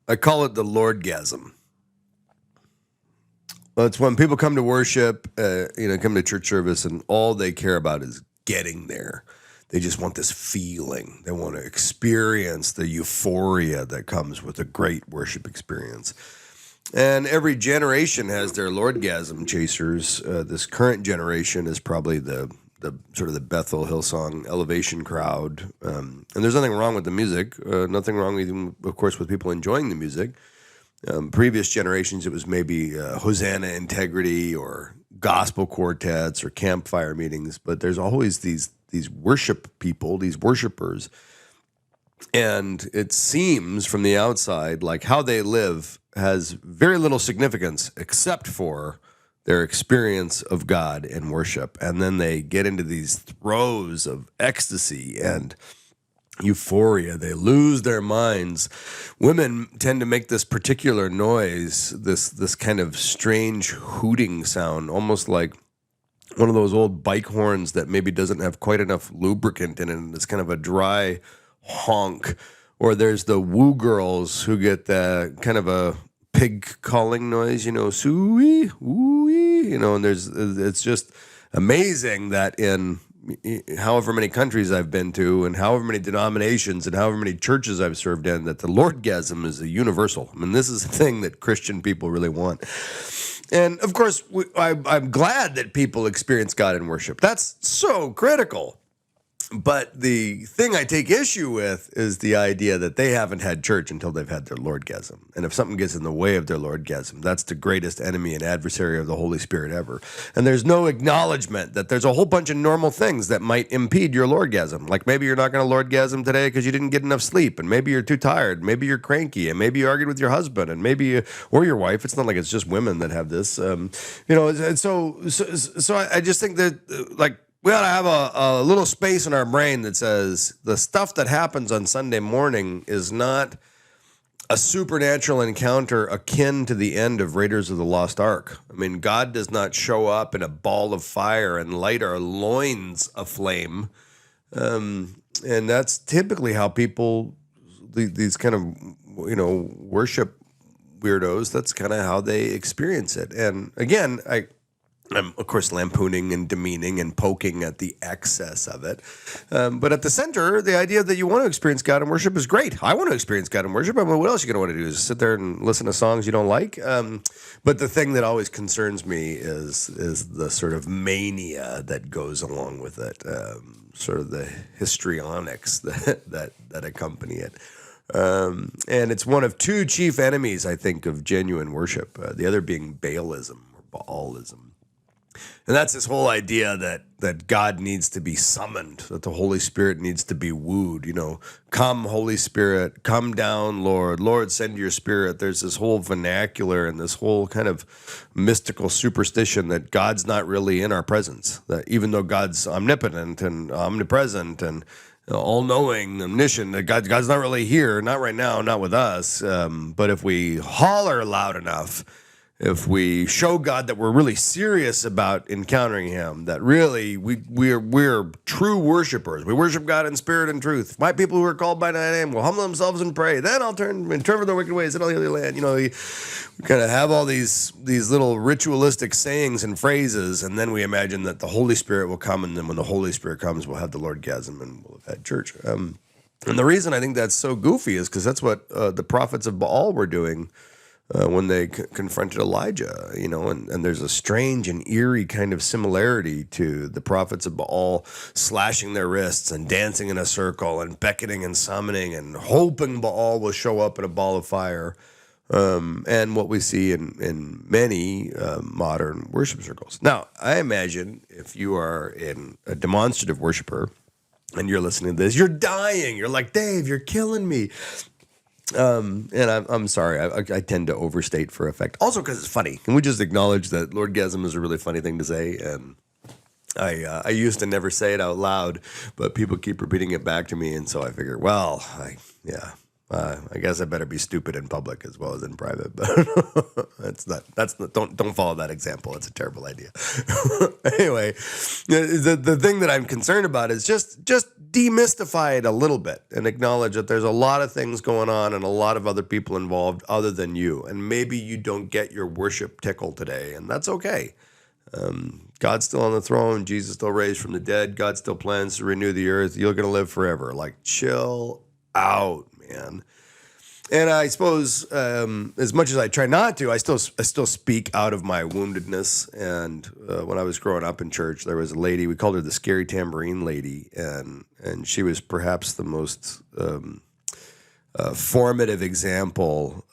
I call it the Lordgasm. Well, it's when people come to worship, come to church service, and all they care about is getting there. They just want this feeling. They want to experience the euphoria that comes with a great worship experience. And every generation has their Lordgasm chasers. This current generation is probably the sort of the Bethel Hillsong elevation crowd. And there's nothing wrong with the music. Nothing wrong, even, of course, with people enjoying the music. Previous generations, it was maybe Hosanna Integrity or gospel quartets or campfire meetings. But there's always these worship people, these worshipers. And it seems from the outside like how they live has very little significance except for their experience of God and worship. And then they get into these throes of ecstasy and euphoria. They lose their minds. Women tend to make this particular noise, this kind of strange hooting sound, almost like one of those old bike horns that maybe doesn't have quite enough lubricant in it, and it's kind of a dry honk. Or there's the woo girls who get the kind of a pig calling noise, suey, wooey, and it's just amazing that in however many countries I've been to and however many denominations and however many churches I've served in, that the Lordgasm is a universal. I mean, this is a thing that Christian people really want. And of course, I'm glad that people experience God in worship. That's so critical. But the thing I take issue with is the idea that they haven't had church until they've had their Lordgasm. And if something gets in the way of their Lordgasm, that's the greatest enemy and adversary of the Holy Spirit ever. And there's no acknowledgement that there's a whole bunch of normal things that might impede your Lordgasm. Like maybe you're not going to Lordgasm today because you didn't get enough sleep, and maybe you're too tired, maybe you're cranky, and maybe you argued with your husband, and maybe or your wife. It's not like it's just women that have this. And so I just think that we ought to have a little space in our brain that says the stuff that happens on Sunday morning is not a supernatural encounter akin to the end of Raiders of the Lost Ark. I mean, God does not show up in a ball of fire and light our loins aflame. And that's typically how people, these kind of, worship weirdos, that's kind of how they experience it. And again, I'm, of course, lampooning and demeaning and poking at the excess of it. But at the center, the idea that you want to experience God in worship is great. I want to experience God in worship. I mean, what else are you going to want to do? Is sit there and listen to songs you don't like? But the thing that always concerns me is the sort of mania that goes along with it, sort of the histrionics that accompany it. And it's one of two chief enemies, I think, of genuine worship, the other being Baalism or Baalism. And that's this whole idea that God needs to be summoned, that the Holy Spirit needs to be wooed. Come, Holy Spirit, come down, Lord. Lord, send your Spirit. There's this whole vernacular and this whole kind of mystical superstition that God's not really in our presence, that even though God's omnipotent and omnipresent and all-knowing, omniscient, that God's not really here, not right now, not with us. But if we holler loud enough, if we show God that we're really serious about encountering Him, that really we're true worshipers. We worship God in spirit and truth. My people who are called by my name will humble themselves and pray. Then I'll turn from their wicked ways and I'll heal their land. We kind of have all these little ritualistic sayings and phrases, and then we imagine that the Holy Spirit will come, and then when the Holy Spirit comes, we'll have the Lordgasm and we'll have had church. And the reason I think that's so goofy is because that's what the prophets of Baal were doing. When they confronted Elijah, and there's a strange and eerie kind of similarity to the prophets of Baal slashing their wrists and dancing in a circle and beckoning and summoning and hoping Baal will show up in a ball of fire, and what we see in many modern worship circles. Now, I imagine if you are a demonstrative worshiper and you're listening to this, you're dying. You're like, Dave, you're killing me. And I'm sorry, I tend to overstate for effect. Also because it's funny. Can we just acknowledge that Lordgasm is a really funny thing to say? And I used to never say it out loud, but people keep repeating it back to me. And so I figure, I guess I better be stupid in public as well as in private, but don't follow that example. It's a terrible idea. Anyway, the thing that I'm concerned about is just demystify it a little bit and acknowledge that there's a lot of things going on and a lot of other people involved other than you. And maybe you don't get your worship tickle today, and that's okay. God's still on the throne. Jesus still raised from the dead. God still plans to renew the earth. You're going to live forever. Like, chill out, man. And I suppose, as much as I try not to, I still speak out of my woundedness. And when I was growing up in church, there was a lady, we called her the scary tambourine lady, and she was perhaps the most formative example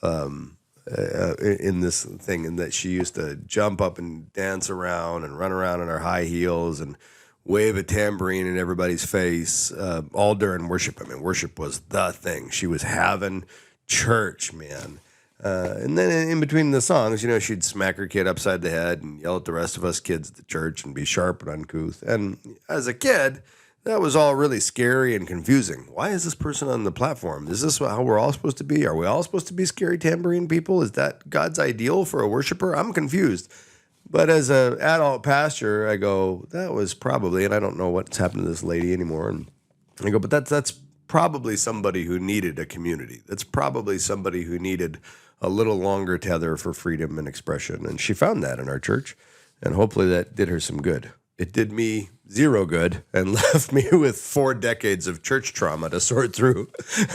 in this thing, in that she used to jump up and dance around and run around in her high heels and wave a tambourine in everybody's face, all during worship. I mean, worship was the thing. She was having church, man. And then in between the songs, she'd smack her kid upside the head and yell at the rest of us kids at the church and be sharp and uncouth. And as a kid, that was all really scary and confusing. Why is this person on the platform? Is this how we're all supposed to be? Are we all supposed to be scary tambourine people? Is that God's ideal for a worshiper? I'm confused. But as an adult pastor, I go, that was probably, and I don't know what's happened to this lady anymore. And I go, but that's probably somebody who needed a community. That's probably somebody who needed a little longer tether for freedom and expression. And she found that in our church. And hopefully that did her some good. It did me zero good and left me with 4 decades of church trauma to sort through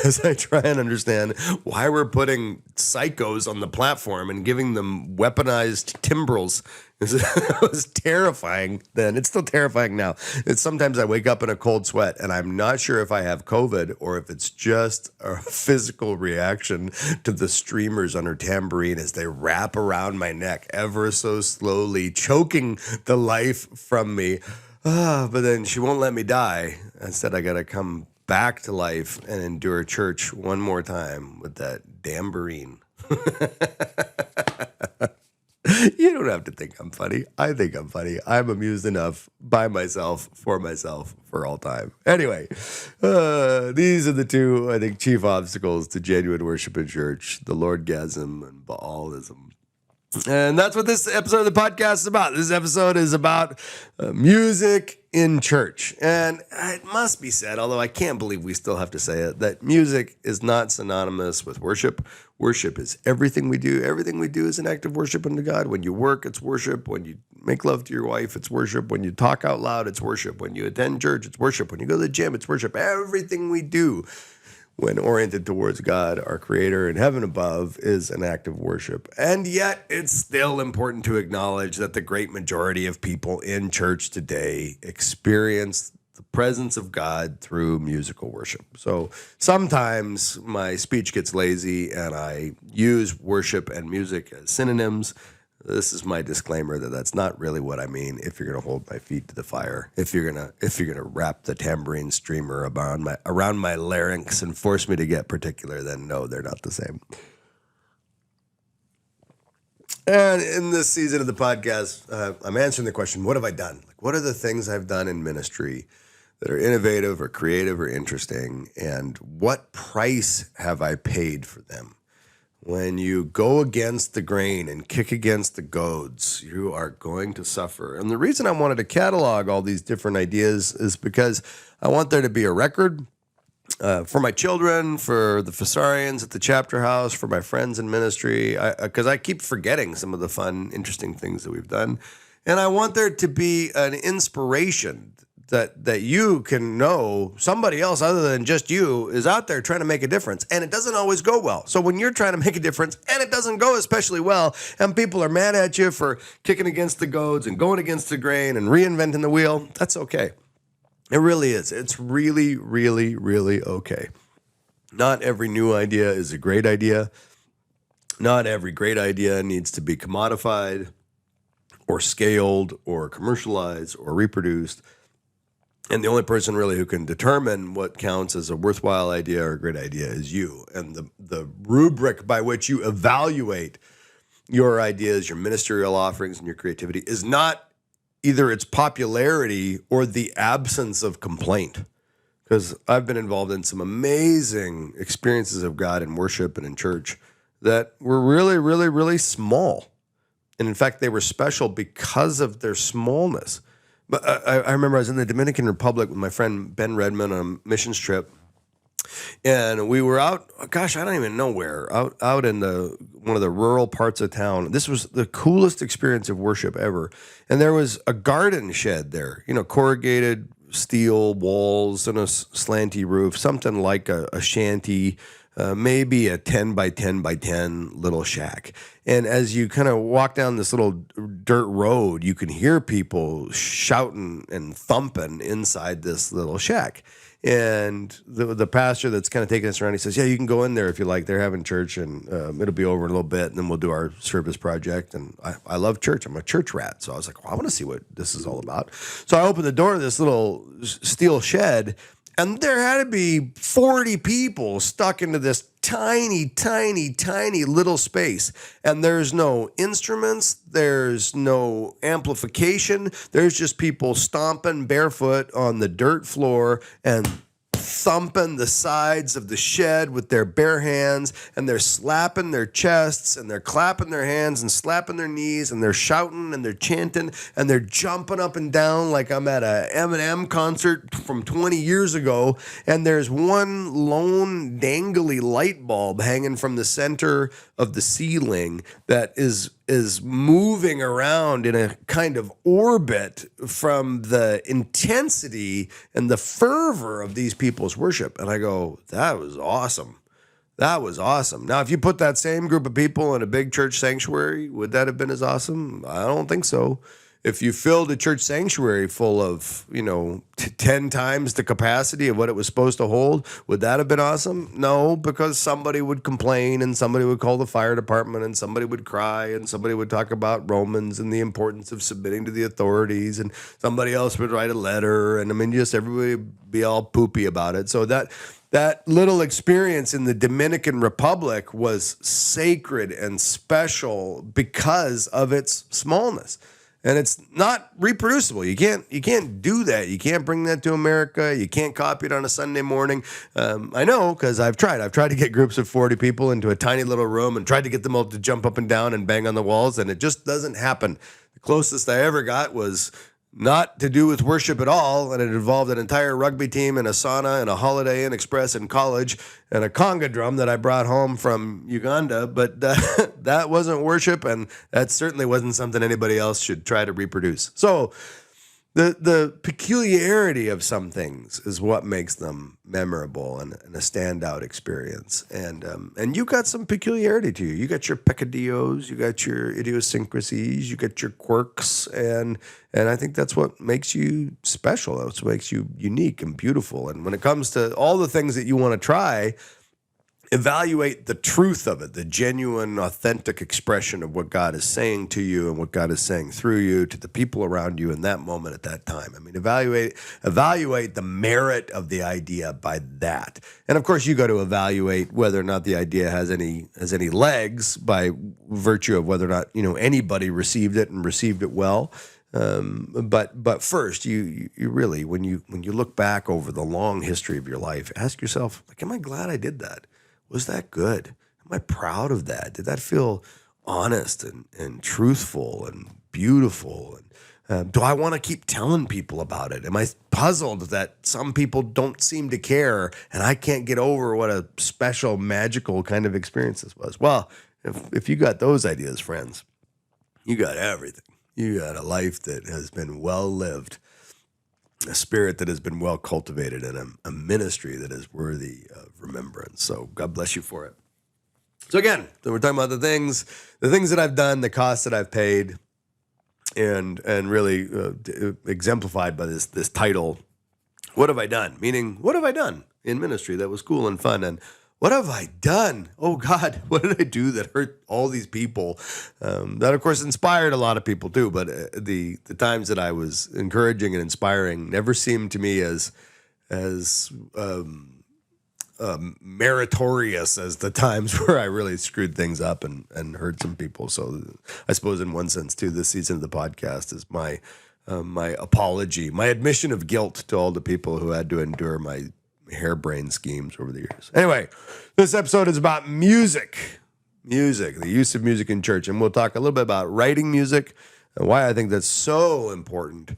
as I try and understand why we're putting psychos on the platform and giving them weaponized timbrels. It was terrifying then. It's still terrifying now. Sometimes I wake up in a cold sweat and I'm not sure if I have COVID or if it's just a physical reaction to the streamers on her tambourine as they wrap around my neck ever so slowly, choking the life from me. But then she won't let me die. Instead, I got to come back to life and endure church one more time with that tambourine. You don't have to think I'm funny. I think I'm funny. I'm amused enough by myself, for all time. Anyway, these are the two, I think, chief obstacles to genuine worship in church: the Lordgasm and Baalism. And that's what this episode of the podcast is about. This episode is about music in church. And it must be said, although I can't believe we still have to say it, that music is not synonymous with worship. Worship is everything we do. Everything we do is an act of worship unto God. When you work, it's worship. When you make love to your wife, it's worship. When you talk out loud, it's worship. When you attend church, it's worship. When you go to the gym, it's worship. Everything we do, when oriented towards God, our creator in heaven above, is an act of worship. And yet it's still important to acknowledge that the great majority of people in church today experience the presence of God through musical worship. So sometimes my speech gets lazy and I use worship and music as synonyms. This is my disclaimer that that's not really what I mean. If you're gonna hold my feet to the fire, if you're gonna wrap the tambourine streamer around my larynx and force me to get particular, then no, they're not the same. And in this season of the podcast, I'm answering the question: what have I done? Like, what are the things I've done in ministry that are innovative or creative or interesting, and what price have I paid for them? When you go against the grain and kick against the goads, you are going to suffer. And the reason I wanted to catalog all these different ideas is because I want there to be a record for my children, for the Fossorians at the Chapter House, for my friends in ministry, because I keep forgetting some of the fun, interesting things that we've done. And I want there to be an inspiration that you can know somebody else other than just you is out there trying to make a difference. And it doesn't always go well. So when you're trying to make a difference and it doesn't go especially well, and people are mad at you for kicking against the goads and going against the grain and reinventing the wheel, that's okay. It really is. It's really, really, really okay. Not every new idea is a great idea. Not every great idea needs to be commodified or scaled or commercialized or reproduced. And the only person really who can determine what counts as a worthwhile idea or a great idea is you. And the rubric by which you evaluate your ideas, your ministerial offerings, and your creativity is not either its popularity or the absence of complaint. because I've been involved in some amazing experiences of God in worship and in church that were really, really, really small. And in fact, they were special because of their smallness. But I remember I was in the Dominican Republic with my friend Ben Redmond on a missions trip. And we were out, gosh, I don't even know where, out in one of the rural parts of town. This was the coolest experience of worship ever. And there was a garden shed there, corrugated steel walls and a slanty roof, something like a shanty, maybe a 10 by 10 by 10 little shack. And as you kind of walk down this little dirt road, you can hear people shouting and thumping inside this little shack. And the pastor that's kind of taking us around, he says, yeah, you can go in there if you like. They're having church, and it'll be over in a little bit, and then we'll do our service project. And I love church. I'm a church rat. So I was like, well, I want to see what this is all about. So I opened the door to this little steel shed, and there had to be 40 people stuck into this tiny, tiny, tiny little space. And there's no instruments. There's no amplification. There's just people stomping barefoot on the dirt floor and thumping the sides of the shed with their bare hands, and they're slapping their chests, and they're clapping their hands and slapping their knees, and they're shouting and they're chanting and they're jumping up and down like I'm at a Eminem concert from 20 years ago. And there's one lone dangly light bulb hanging from the center of the ceiling that is moving around in a kind of orbit from the intensity and the fervor of these people's worship. And I go, that was awesome. That was awesome. Now, if you put that same group of people in a big church sanctuary, would that have been as awesome? I don't think so. If you filled a church sanctuary full of, 10 times the capacity of what it was supposed to hold, would that have been awesome? No, because somebody would complain, and somebody would call the fire department, and somebody would cry, and somebody would talk about Romans and the importance of submitting to the authorities, and somebody else would write a letter, and just everybody would be all poopy about it. So that little experience in the Dominican Republic was sacred and special because of its smallness. And it's not reproducible. You can't do that. You can't bring that to America. You can't copy it on a Sunday morning. I know, because I've tried. I've tried to get groups of 40 people into a tiny little room and tried to get them all to jump up and down and bang on the walls, and it just doesn't happen. The closest I ever got was not to do with worship at all, and it involved an entire rugby team and a sauna and a Holiday Inn Express in college and a conga drum that I brought home from Uganda, but that wasn't worship, and that certainly wasn't something anybody else should try to reproduce. So the peculiarity of some things is what makes them memorable and a standout experience. And you got some peculiarity to you. You got your peccadillos, you got your idiosyncrasies, you got your quirks, and I think that's what makes you special. That's what makes you unique and beautiful. And when it comes to all the things that you want to try, evaluate the truth of it, the genuine, authentic expression of what God is saying to you and what God is saying through you to the people around you in that moment at that time. I mean, evaluate the merit of the idea by that. And of course, you got to evaluate whether or not the idea has any legs by virtue of whether or not, anybody received it and received it well. But first, you really, when you look back over the long history of your life, ask yourself, am I glad I did that? Was that good? Am I proud of that? Did that feel honest and truthful and beautiful? And do I want to keep telling people about it? Am I puzzled that some people don't seem to care and I can't get over what a special, magical kind of experience this was? Well, if you got those ideas, friends, you got everything. You got a life that has been well lived, a spirit that has been well cultivated, and a ministry that is worthy of remembrance. So God bless you for it. So again, we're talking about the things that I've done, the costs that I've paid, and really exemplified by this title, What Have I Done? Meaning, what have I done in ministry that was cool and fun? And what have I done? Oh God, what did I do that hurt all these people? That of course inspired a lot of people too, but the times that I was encouraging and inspiring never seemed to me as meritorious as the times where I really screwed things up and hurt some people. So I suppose in one sense too, this season of the podcast is my apology, my admission of guilt to all the people who had to endure my harebrained schemes over the years. Anyway, this episode is about music, the use of music in church. And we'll talk a little bit about writing music and why I think that's so important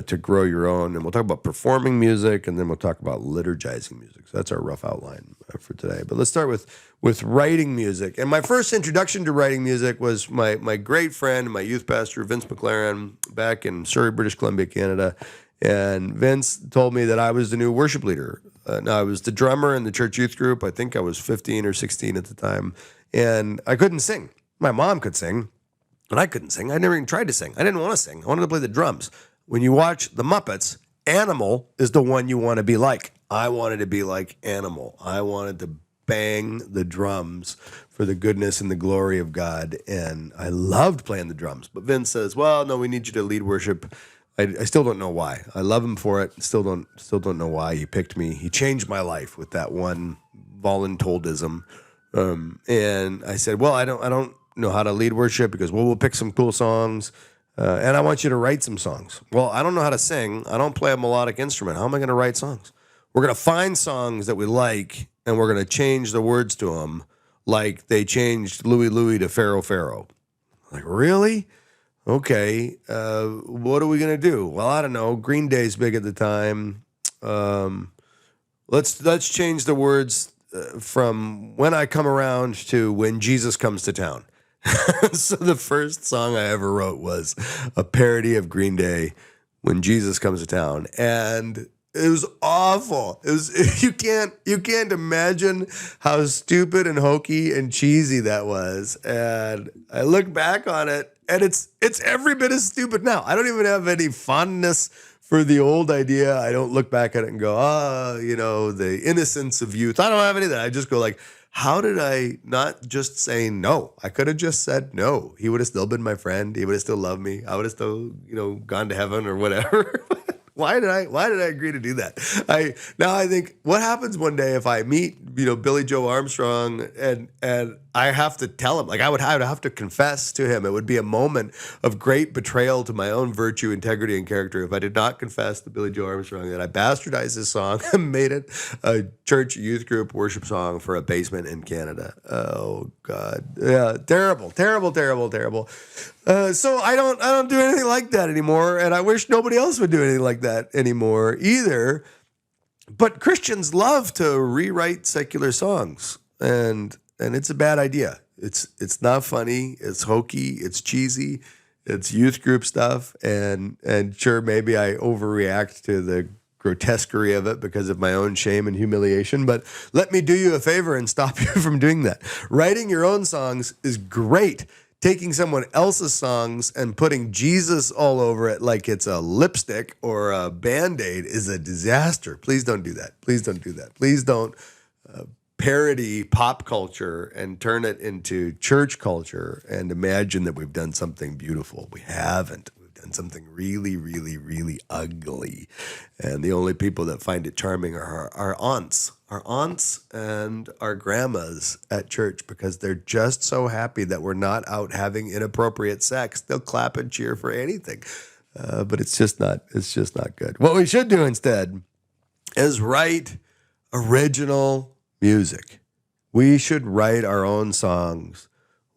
to grow your own. And we'll talk about performing music, and then we'll talk about liturgizing music. So that's our rough outline for today. But let's start with writing music. And my first introduction to writing music was my great friend, my youth pastor, Vince McLaren, back in Surrey, British Columbia, Canada. And Vince told me that I was the new worship leader. Now, I was the drummer in the church youth group. I think I was 15 or 16 at the time. And I couldn't sing. My mom could sing, but I couldn't sing. I never even tried to sing. I didn't want to sing. I wanted to play the drums. When you watch The Muppets, Animal is the one you want to be like. I wanted to be like Animal. I wanted to bang the drums for the goodness and the glory of God. And I loved playing the drums. But Vince says, well, no, we need you to lead worship. I still don't know why. I love him for it. Still don't know why he picked me. He changed my life with that one voluntoldism. And I said, well, I don't know how to lead worship because we'll pick some cool songs. And I want you to write some songs. Well, I don't know how to sing. I don't play a melodic instrument. How am I going to write songs? We're going to find songs that we like, and we're going to change the words to them like they changed Louie Louie to Pharaoh Pharaoh. Like, really? Okay. What are we going to do? Well, I don't know. Green Day's big at the time. Let's change the words from When I Come Around to When Jesus Comes to Town. So the first song I ever wrote was a parody of Green Day, When Jesus Comes to Town. And it was awful. It was, you can't imagine how stupid and hokey and cheesy that was. And I look back on it, and it's every bit as stupid now. I don't even have any fondness for the old idea. I don't look back at it and go, the innocence of youth. I don't have any of that. I just go like, how did I not just say no? I could have just said no. He would have still been my friend. He would have still loved me. I would have still, gone to heaven or whatever. Why did I agree to do that? I think, what happens one day if I meet, Billy Joe Armstrong and I have to tell him, like I would have to confess to him. It would be a moment of great betrayal to my own virtue, integrity, and character if I did not confess to Billy Joe Armstrong that I bastardized his song and made it a church youth group worship song for a basement in Canada. Oh God. Yeah. Terrible. So I don't do anything like that anymore. And I wish nobody else would do anything like that anymore either. But Christians love to rewrite secular songs, and it's a bad idea. It's not funny. It's hokey. It's cheesy. It's youth group stuff. And sure, maybe I overreact to the grotesquerie of it because of my own shame and humiliation. But let me do you a favor and stop you from doing that. Writing your own songs is great. Taking someone else's songs and putting Jesus all over it like it's a lipstick or a Band-Aid is a disaster. Please don't do that. Please don't do that. Please don't parody pop culture and turn it into church culture and imagine that we've done something beautiful. We haven't. We've done something really, really, really ugly. And the only people that find it charming are our aunts and our grandmas at church, because they're just so happy that we're not out having inappropriate sex. They'll clap and cheer for anything. But it's just not good. What we should do instead is write original music. We should write our own songs.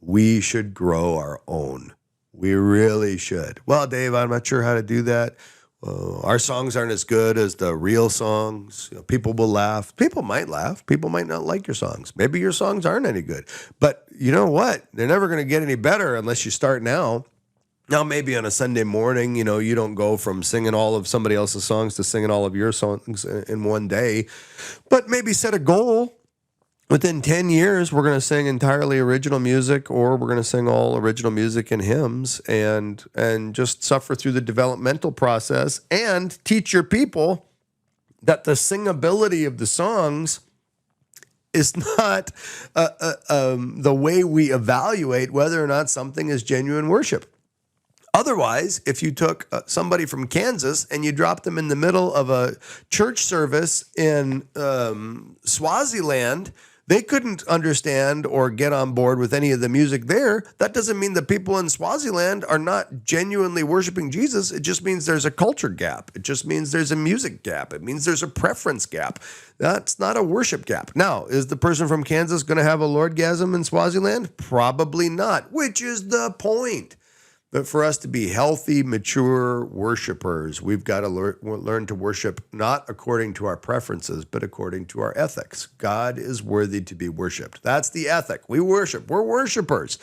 We should grow our own. We really should. Well, Dave, I'm not sure how to do that. Our songs aren't as good as the real songs. People will laugh. People might laugh. People might not like your songs. Maybe your songs aren't any good. But you know what? They're never going to get any better unless you start now. Now, maybe on a Sunday morning, you don't go from singing all of somebody else's songs to singing all of your songs in one day. But maybe set a goal. Within 10 years, we're going to sing entirely original music, or we're going to sing all original music and hymns, and just suffer through the developmental process and teach your people that the singability of the songs is not the way we evaluate whether or not something is genuine worship. Otherwise, if you took somebody from Kansas and you dropped them in the middle of a church service in Swaziland, They couldn't understand or get on board with any of the music there. That doesn't mean that people in Swaziland are not genuinely worshiping Jesus. It just means there's a culture gap. It just means there's a music gap. It means there's a preference gap. That's not a worship gap. Now, is the person from Kansas going to have a Lordgasm in Swaziland? Probably not, which is the point. But for us to be healthy, mature worshipers, we've got to learn to worship not according to our preferences, but according to our ethics. God is worthy to be worshiped. That's the ethic. We worship. We're worshipers.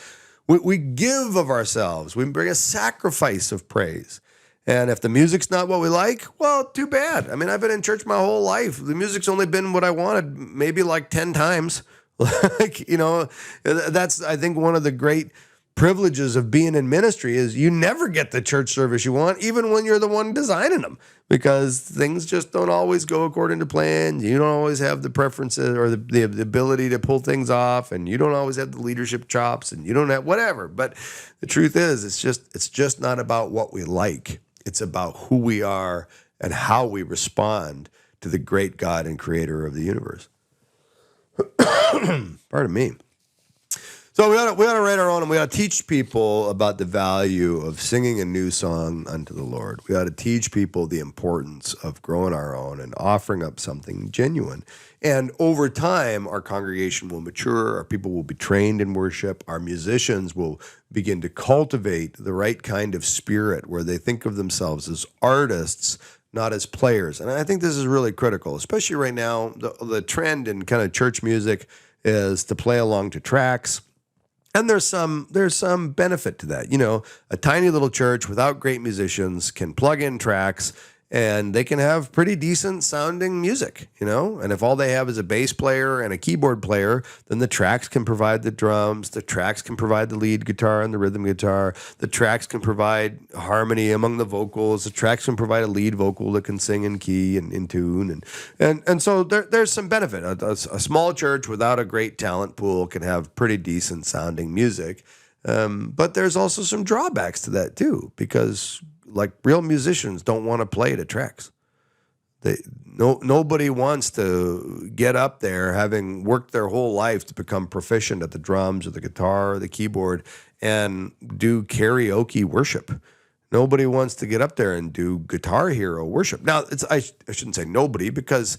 We give of ourselves. We bring a sacrifice of praise. And if the music's not what we like, well, too bad. I mean, I've been in church my whole life. The music's only been what I wanted maybe like 10 times. That's, I think, one of the great privileges of being in ministry is you never get the church service you want, even when you're the one designing them, because things just don't always go according to plan. You don't always have the preferences or the ability to pull things off, and you don't always have the leadership chops, and you don't have whatever. But the truth is, it's just not about what we like. It's about who we are and how we respond to the great God and creator of the universe. Pardon me. So we ought to write our own, and we ought to teach people about the value of singing a new song unto the Lord. We ought to teach people the importance of growing our own and offering up something genuine. And over time, our congregation will mature, our people will be trained in worship, our musicians will begin to cultivate the right kind of spirit where they think of themselves as artists, not as players. And I think this is really critical, especially right now. The trend in kind of church music is to play along to tracks. And there's some benefit to that. A tiny little church without great musicians can plug in tracks and they can have pretty decent sounding music, And if all they have is a bass player and a keyboard player, then the tracks can provide the drums, the tracks can provide the lead guitar and the rhythm guitar, the tracks can provide harmony among the vocals, the tracks can provide a lead vocal that can sing in key and in tune. And so there's some benefit. A small church without a great talent pool can have pretty decent sounding music. But there's also some drawbacks to that too, because like real musicians don't want to play to tracks. Nobody wants to get up there having worked their whole life to become proficient at the drums or the guitar or the keyboard and do karaoke worship. Nobody wants to get up there and do Guitar Hero worship. Now, I shouldn't say nobody because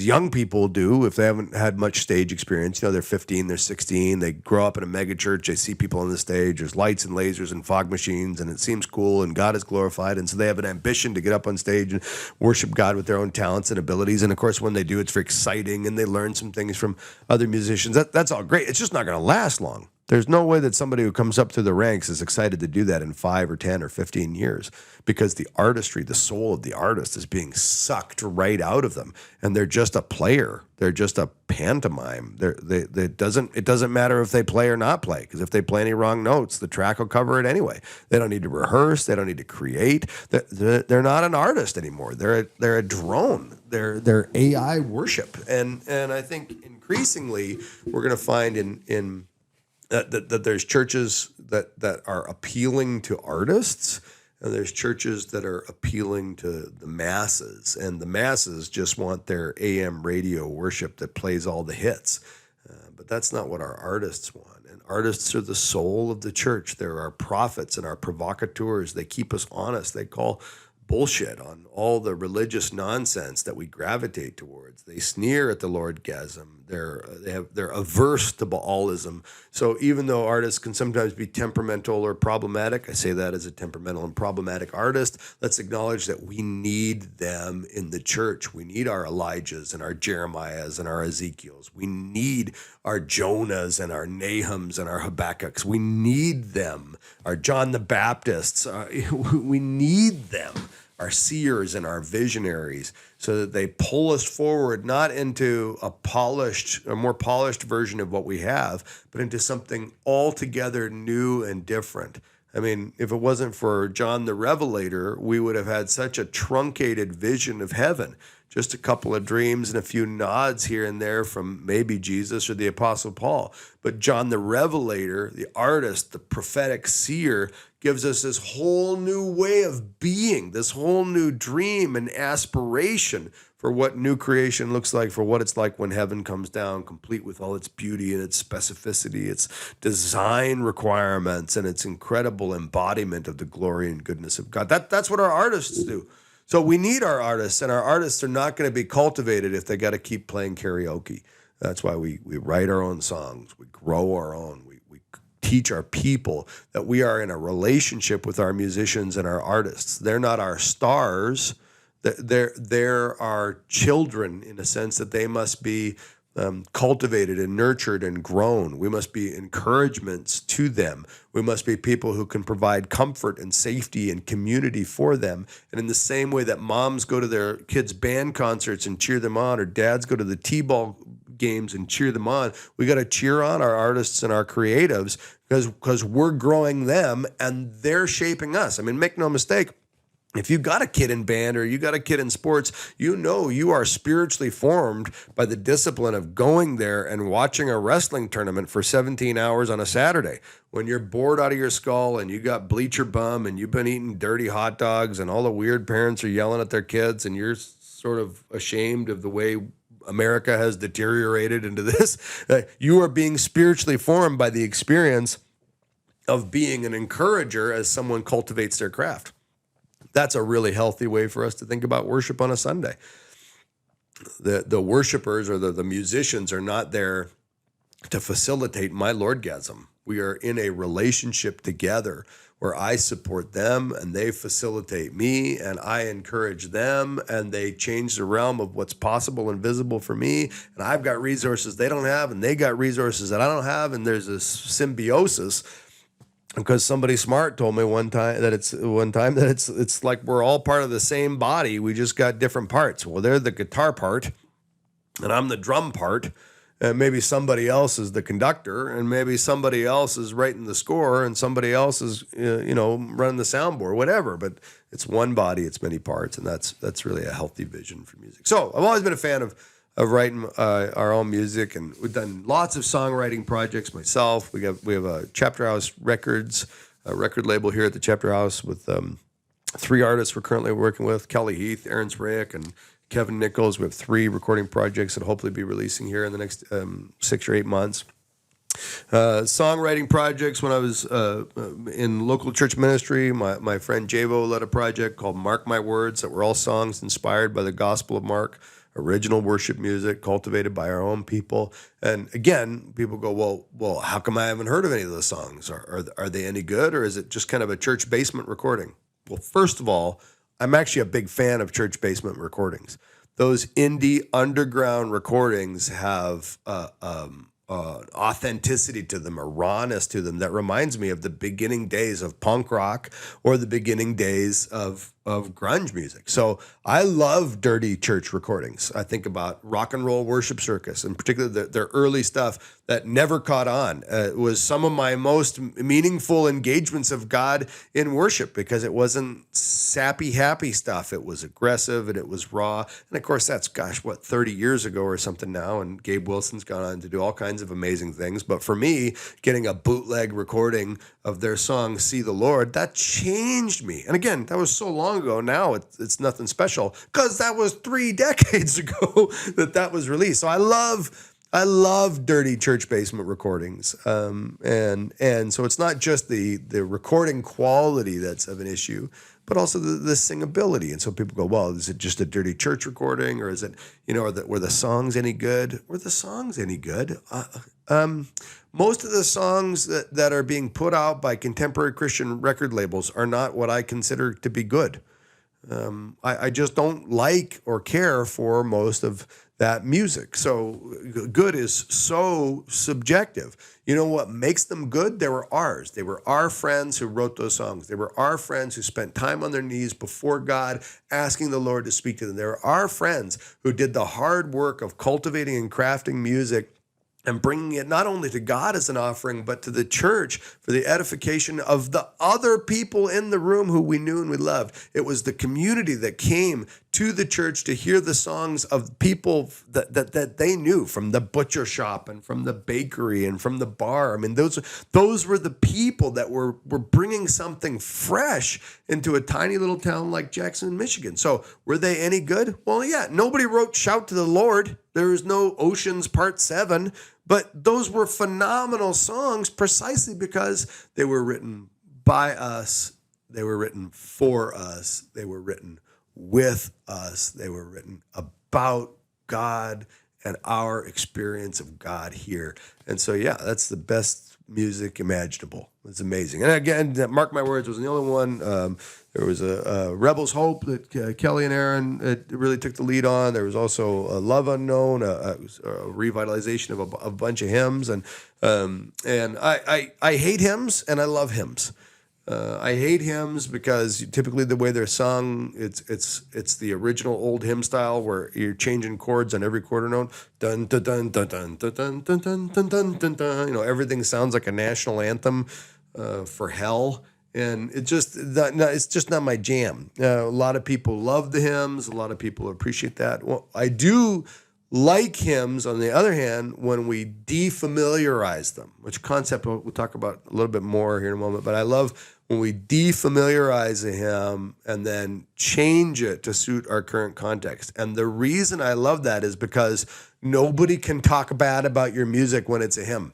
young people do if they haven't had much stage experience. They're 15, they're 16, they grow up in a mega church, they see people on the stage, there's lights and lasers and fog machines, and it seems cool, and God is glorified, and so they have an ambition to get up on stage and worship God with their own talents and abilities. And of course, when they do, it's very exciting, and they learn some things from other musicians. That's all great. It's just not going to last long. There's no way that somebody who comes up through the ranks is excited to do that in 5 or 10 or 15 years, because the artistry, the soul of the artist is being sucked right out of them. And they're just a player. They're just a pantomime. It doesn't matter if they play or not play, because if they play any wrong notes, the track will cover it anyway. They don't need to rehearse. They don't need to create. They're not an artist anymore. They're a drone. They're AI worship. And I think increasingly we're going to find in that there's churches that are appealing to artists, and there's churches that are appealing to the masses, and the masses just want their AM radio worship that plays all the hits. But that's not what our artists want. And artists are the soul of the church. They're our prophets and our provocateurs. They keep us honest. They call bullshit on all the religious nonsense that we gravitate towards. They sneer at the Lordgasm. They're averse to Baalism. So even though artists can sometimes be temperamental or problematic, I say that as a temperamental and problematic artist, let's acknowledge that we need them in the church. We need our Elijahs and our Jeremiahs and our Ezekiels. We need our Jonahs and our Nahums and our Habakkuk's. We need them. Our John the Baptists. We need them. Our seers and our visionaries, so that they pull us forward, not into a more polished version of what we have, but into something altogether new and different. I mean, if it wasn't for John the Revelator, we would have had such a truncated vision of heaven. just a couple of dreams and a few nods here and there from maybe Jesus or the Apostle Paul. But John the Revelator, the artist, the prophetic seer, gives us this whole new way of being, this whole new dream and aspiration for what new creation looks like, for what it's like when heaven comes down, complete with all its beauty and its specificity, its design requirements, and its incredible embodiment of the glory and goodness of God. That's what our artists do. So we need our artists, and our artists are not going to be cultivated if they got to keep playing karaoke. That's why we write our own songs, we grow our own, we teach our people that we are in a relationship with our musicians and our artists. They're not our stars. They're our children in a sense that they must be cultivated and nurtured and grown. We must be encouragements to them. We must be people who can provide comfort and safety and community for them. And in the same way that moms go to their kids' band concerts and cheer them on, or dads go to the T-ball games and cheer them on, we got to cheer on our artists and our creatives because we're growing them and they're shaping us. I mean, make no mistake. If you got a kid in band or you got a kid in sports, you know you are spiritually formed by the discipline of going there and watching a wrestling tournament for 17 hours on a Saturday. When you're bored out of your skull and you got bleacher bum and you've been eating dirty hot dogs and all the weird parents are yelling at their kids and you're sort of ashamed of the way America has deteriorated into this, you are being spiritually formed by the experience of being an encourager as someone cultivates their craft. That's a really healthy way for us to think about worship on a Sunday. The worshipers or the musicians are not there to facilitate my Lordgasm. We are in a relationship together where I support them and they facilitate me and I encourage them and they change the realm of what's possible and visible for me. And I've got resources they don't have and they got resources that I don't have. And there's this symbiosis. Because somebody smart told me one time that it's like we're all part of the same body. We just got different parts. Well, they're the guitar part, and I'm the drum part, and maybe somebody else is the conductor, and maybe somebody else is writing the score, and somebody else is running the soundboard, whatever. But it's one body, it's many parts, and that's really a healthy vision for music. So I've always been a fan of writing our own music, and we've done lots of songwriting projects myself. We have a Chapter House Records, a record label here at the Chapter House with 3 artists we're currently working with: Kelly Heath, Aaron Zrayek, and Kevin Nichols. We have 3 recording projects that hopefully be releasing here in the next 6 or 8 months. Songwriting projects. When I was in local church ministry, my friend Javo led a project called Mark My Words that were all songs inspired by the Gospel of Mark. Original worship music cultivated by our own people. And again, people go, well, how come I haven't heard of any of those songs? Are they any good, or is it just kind of a church basement recording? Well, first of all, I'm actually a big fan of church basement recordings. Those indie underground recordings have authenticity to them, a rawness to them that reminds me of the beginning days of punk rock or the beginning days of grunge music. So I love dirty church recordings. I think about Rock and Roll Worship Circus, in particular their early stuff that never caught on. It was some of my most meaningful engagements of God in worship because it wasn't sappy, happy stuff. It was aggressive and it was raw. And of course, that's, 30 years ago or something now. And Gabe Wilson's gone on to do all kinds of amazing things. But for me, getting a bootleg recording of their song, See the Lord, that changed me. And again, that was so long ago. Now it's nothing special because that was 3 decades ago that was released. So I love dirty church basement recordings. And so it's not just the recording quality that's of an issue, but also the singability. And so people go, well, is it just a dirty church recording, or is it, were the songs any good? Were the songs any good? Most of the songs that are being put out by contemporary Christian record labels are not what I consider to be good. I just don't like or care for most of that music. So good is so subjective. You know what makes them good? They were ours. They were our friends who wrote those songs. They were our friends who spent time on their knees before God, asking the Lord to speak to them. They were our friends who did the hard work of cultivating and crafting music and bringing it not only to God as an offering, but to the church for the edification of the other people in the room who we knew and we loved. It was the community that came to the church to hear the songs of people that they knew from the butcher shop and from the bakery and from the bar. I mean, those were the people that were bringing something fresh into a tiny little town like Jackson, Michigan. So were they any good? Well, yeah, nobody wrote Shout to the Lord. There was no Oceans Part 7, but those were phenomenal songs precisely because they were written by us. They were written for us. They were written with us. They were written about God and our experience of God here. And so, yeah, that's the best music imaginable. It's amazing. And again, Mark My Words wasn't the only one. There was a Rebel's Hope that Kelly and Aaron really took the lead on. There was also Love Unknown, a revitalization of a bunch of hymns. And I hate hymns and I love hymns. I hate hymns because typically the way they're sung, it's the original old hymn style where you're changing chords on every quarter note. Dun dun dun dun dun dun dun dun dun dun dun dun dun. You know, everything sounds like a national anthem for hell, and it's just not my jam. A lot of people love the hymns. A lot of people appreciate that. Well, I do like hymns, on the other hand, when we defamiliarize them, which concept we'll talk about a little bit more here in a moment. But I love when we defamiliarize a hymn and then change it to suit our current context. And the reason I love that is because nobody can talk bad about your music when it's a hymn.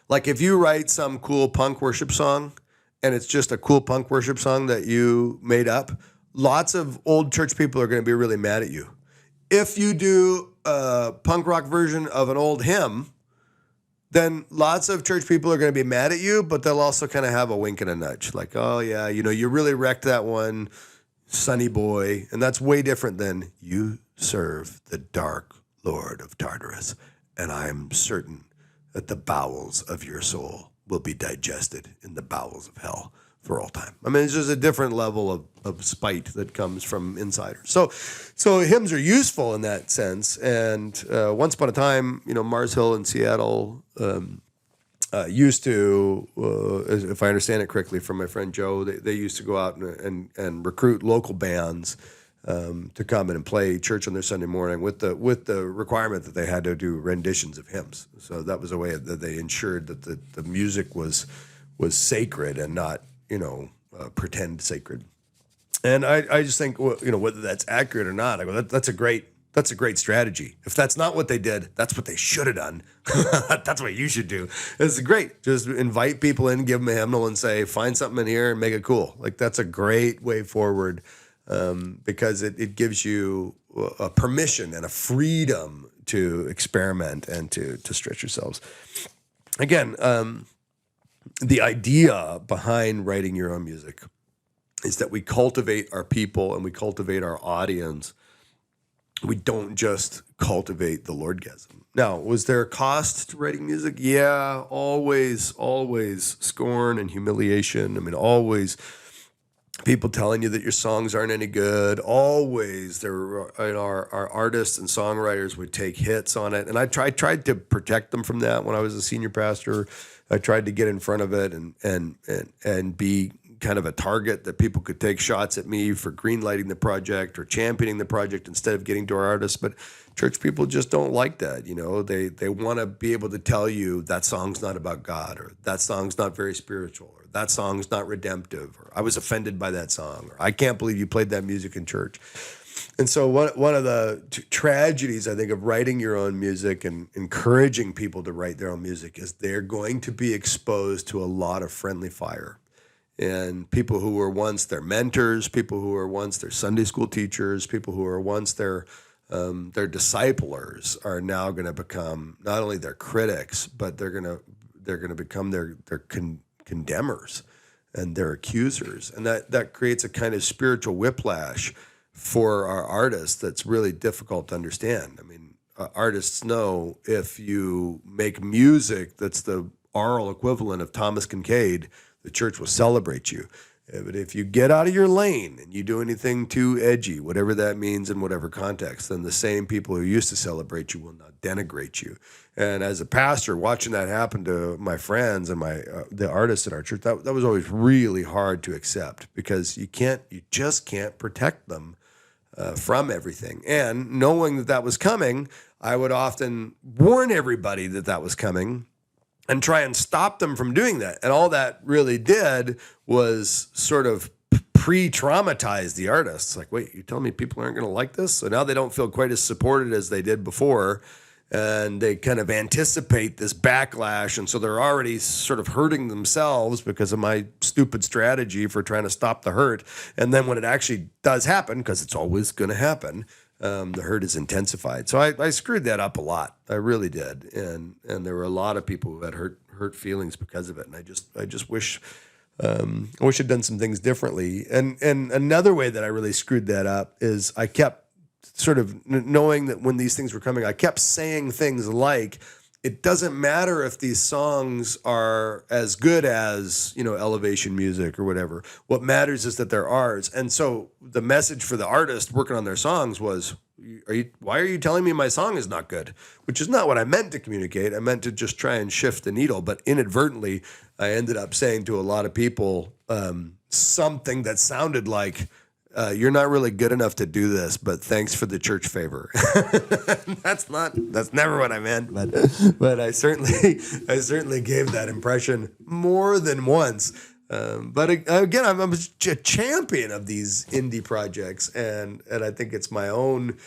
Like if you write some cool punk worship song and it's just a cool punk worship song that you made up, lots of old church people are going to be really mad at you. If you do a punk rock version of an old hymn, then lots of church people are going to be mad at you, but they'll also kind of have a wink and a nudge. Like, oh, yeah, you really wrecked that one, Sonny Boy. And that's way different than you serve the dark Lord of Tartarus, and I am certain that the bowels of your soul will be digested in the bowels of hell for all time. I mean, it's just a different level of spite that comes from insiders. So hymns are useful in that sense. And once upon a time, Mars Hill in Seattle used to, if I understand it correctly from my friend Joe, they used to go out and recruit local bands to come in and play church on their Sunday morning with the requirement that they had to do renditions of hymns. So that was a way that they ensured that the music was sacred and not pretend sacred. And I just think, whether that's accurate or not, I go, that's a great strategy. If that's not what they did, that's what they should have done. That's what you should do. It's great. Just invite people in, give them a hymnal and say, find something in here and make it cool. Like that's a great way forward because it gives you a permission and a freedom to experiment and to stretch yourselves. Again, the idea behind writing your own music is that we cultivate our people and we cultivate our audience. We don't just cultivate the Lordgasm. Now, was there a cost to writing music? Yeah, always scorn and humiliation. I mean, always people telling you that your songs aren't any good. Always our artists and songwriters would take hits on it. And I tried to protect them from that when I was a senior pastor. I tried to get in front of it and be kind of a target that people could take shots at me for greenlighting the project or championing the project instead of getting to our artists. But church people just don't like that. They want to be able to tell you that song's not about God, or that song's not very spiritual, or that song's not redemptive, or I was offended by that song, or I can't believe you played that music in church. And so one of the tragedies, I think, of writing your own music and encouraging people to write their own music is they're going to be exposed to a lot of friendly fire. And people who were once their mentors, people who were once their Sunday school teachers, people who were once their disciplers are now going to become not only their critics, but they're going to become their condemners and their accusers. And that creates a kind of spiritual whiplash for our artists that's really difficult to understand. I mean, artists know if you make music that's the oral equivalent of Thomas Kincaid, the church will celebrate you. But if you get out of your lane and you do anything too edgy, whatever that means in whatever context, then the same people who used to celebrate you will now denigrate you. And as a pastor, watching that happen to my friends and the artists at our church, that was always really hard to accept because you just can't protect them from everything. And knowing that that was coming, I would often warn everybody that that was coming and try and stop them from doing that. And all that really did was sort of pre-traumatize the artists. Like, wait, you telling me people aren't going to like this? So now they don't feel quite as supported as they did before. And they kind of anticipate this backlash. And so they're already sort of hurting themselves because of my stupid strategy for trying to stop the hurt. And then when it actually does happen, because it's always going to happen, the hurt is intensified. So I screwed that up a lot. I really did. And there were a lot of people who had hurt feelings because of it. And I just wish I'd done some things differently. And another way that I really screwed that up is I kept sort of knowing that when these things were coming, I kept saying things like, it doesn't matter if these songs are as good as, Elevation Music or whatever. What matters is that they're ours. And so the message for the artist working on their songs was, why are you telling me my song is not good? Which is not what I meant to communicate. I meant to just try and shift the needle. But inadvertently, I ended up saying to a lot of people something that sounded like, you're not really good enough to do this, but thanks for the church favor. That's never what I meant, but I certainly gave that impression more than once. But again, I'm a champion of these indie projects, and I think it's my own